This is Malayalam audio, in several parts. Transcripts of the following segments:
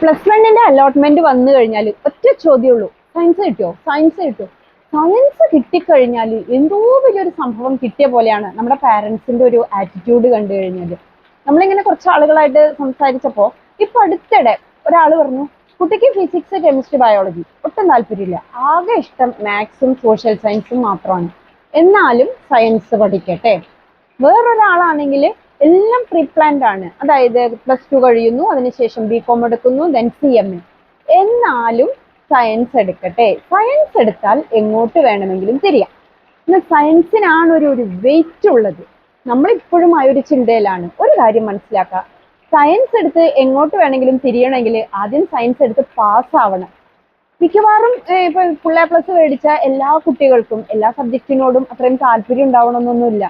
+1 അലോട്ട്മെന്റ് വന്നു കഴിഞ്ഞാൽ ഒറ്റ ചോദ്യമുള്ളൂ, സയൻസ് കിട്ടിയോ, സയൻസ് കിട്ടുമോ. സയൻസ് കിട്ടിക്കഴിഞ്ഞാൽ എന്തോ വലിയൊരു സംഭവം കിട്ടിയ പോലെയാണ് നമ്മുടെ പാരൻസിന്റെ ഒരു ആറ്റിറ്റ്യൂഡ് കണ്ടു കഴിഞ്ഞാൽ. നമ്മളിങ്ങനെ കുറച്ച് ആളുകളായിട്ട് സംസാരിച്ചപ്പോൾ ഇപ്പൊ അടുത്തിടെ ഒരാൾ പറഞ്ഞു, കുട്ടിക്ക് ഫിസിക്സ്, കെമിസ്ട്രി, ബയോളജി ഒട്ടും താല്പര്യമില്ല, ആകെ ഇഷ്ടം മാത്സും സോഷ്യൽ സയൻസും മാത്രമാണ്, എന്നാലും സയൻസ് പഠിക്കട്ടെ. വേറൊരാളാണെങ്കിൽ എല്ലാം പ്രീ പ്ലാൻഡ് ആണ്, അതായത് +2 കഴിയുന്നു, അതിനുശേഷം BCom എടുക്കുന്നു, ദെൻ CMA, എന്നാലും സയൻസ് എടുക്കട്ടെ. സയൻസ് എടുത്താൽ എങ്ങോട്ട് വേണമെങ്കിലും തിരിയാം. എന്നാൽ സയൻസിനാണ് ഒരു വെയിറ്റ് ഉള്ളത്. നമ്മളിപ്പോഴും ആ ഒരു ചിന്തയിലാണ്. ഒരു കാര്യം മനസ്സിലാക്കുക, സയൻസ് എടുത്ത് എങ്ങോട്ട് വേണമെങ്കിലും തിരിയണമെങ്കിൽ ആദ്യം സയൻസ് എടുത്ത് പാസ്സാവണം. മിക്കവാറും ഇപ്പൊ ഫുൾ A+ മേടിച്ച എല്ലാ കുട്ടികൾക്കും എല്ലാ സബ്ജക്റ്റിനോടും അത്രയും താല്പര്യം ഉണ്ടാവണമെന്നൊന്നുമില്ല.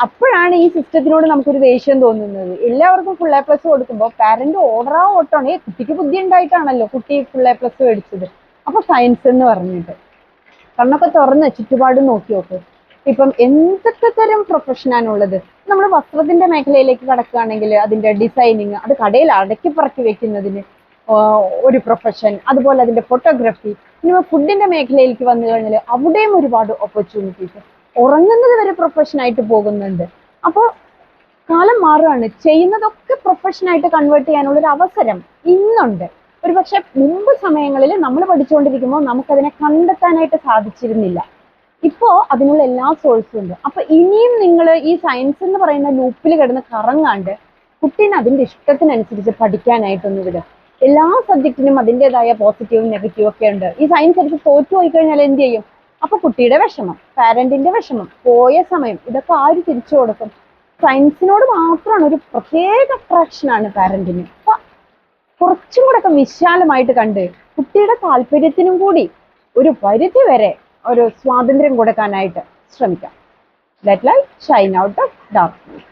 അപ്പോഴാണ് ഈ സിസ്റ്റത്തിനോട് നമുക്കൊരു ദേഷ്യം തോന്നുന്നത്. എല്ലാവർക്കും ഫുൾ A+ കൊടുക്കുമ്പോൾ പാരന്റ് ഓട്ടാണ്, കുട്ടിക്ക് ബുദ്ധി ഉണ്ടായിട്ടാണല്ലോ കുട്ടി ഫുൾ A+ മേടിച്ചത്, അപ്പൊ സയൻസ് എന്ന് പറഞ്ഞിട്ട്. കണ്ണൊക്കെ തുറന്ന് ചുറ്റുപാട് നോക്കി നോക്ക്. ഇപ്പം എന്തൊക്കെ തരം പ്രൊഫഷനാണുള്ളത്. നമ്മൾ വസ്ത്രത്തിന്റെ മേഖലയിലേക്ക് കടക്കുകയാണെങ്കിൽ അതിന്റെ ഡിസൈനിങ്, അത് കടയിൽ അടക്കി പറക്കി വെക്കുന്നതിന് ഒരു പ്രൊഫഷൻ, അതുപോലെ അതിന്റെ ഫോട്ടോഗ്രാഫി. ഇനി ഫുഡിന്റെ മേഖലയിലേക്ക് വന്നു കഴിഞ്ഞാൽ അവിടെയും ഒരുപാട് ഓപ്പർച്യൂണിറ്റീസ്. ഉറങ്ങുന്നത് വരെ പ്രൊഫഷനായിട്ട് പോകുന്നുണ്ട്. അപ്പോൾ കാലം മാറുകയാണ്, ചെയ്യുന്നതൊക്കെ പ്രൊഫഷനായിട്ട് കൺവേർട്ട് ചെയ്യാനുള്ള ഒരു അവസരം ഇന്നുണ്ട്. ഒരു പക്ഷെ മുമ്പ് സമയങ്ങളിൽ നമ്മൾ പഠിച്ചുകൊണ്ടിരിക്കുമ്പോൾ നമുക്കതിനെ കണ്ടെത്താനായിട്ട് സാധിച്ചിരുന്നില്ല. ഇപ്പോ അതിനുള്ള എല്ലാ സോഴ്സും ഉണ്ട്. അപ്പൊ ഇനിയും നിങ്ങൾ ഈ സയൻസ് എന്ന് പറയുന്ന ലൂപ്പിൽ കിടന്ന് കറങ്ങാണ്ട് കുട്ടീനെ അതിന്റെ ഇഷ്ടത്തിനനുസരിച്ച് പഠിക്കാനായിട്ടൊന്ന് വിടുക. എല്ലാ സബ്ജക്റ്റിനും അതിൻ്റെതായ പോസിറ്റീവും നെഗറ്റീവും ഒക്കെ ഉണ്ട്. ഈ സയൻസ് എടുത്ത് തോറ്റു പോയി കഴിഞ്ഞാൽ എന്ത് ചെയ്യും? അപ്പൊ കുട്ടിയുടെ വിഷമം, പാരന്റിന്റെ വിഷമം, പോയ സമയം, ഇതൊക്കെ ആര് തിരിച്ചു കൊടുക്കും? സയൻസിനോട് മാത്രമാണ് ഒരു പ്രത്യേക അട്രാക്ഷനാണ് പാരന്റിന്. അപ്പൊ കുറച്ചും കൂടെ ഒക്കെ വിശാലമായിട്ട് കണ്ട് കുട്ടിയുടെ താല്പര്യത്തിനും കൂടി ഒരു പരിധി വരെ ഒരു സ്വാതന്ത്ര്യം കൊടുക്കാനായിട്ട് ശ്രമിക്കാം. Let light shine out of darkness.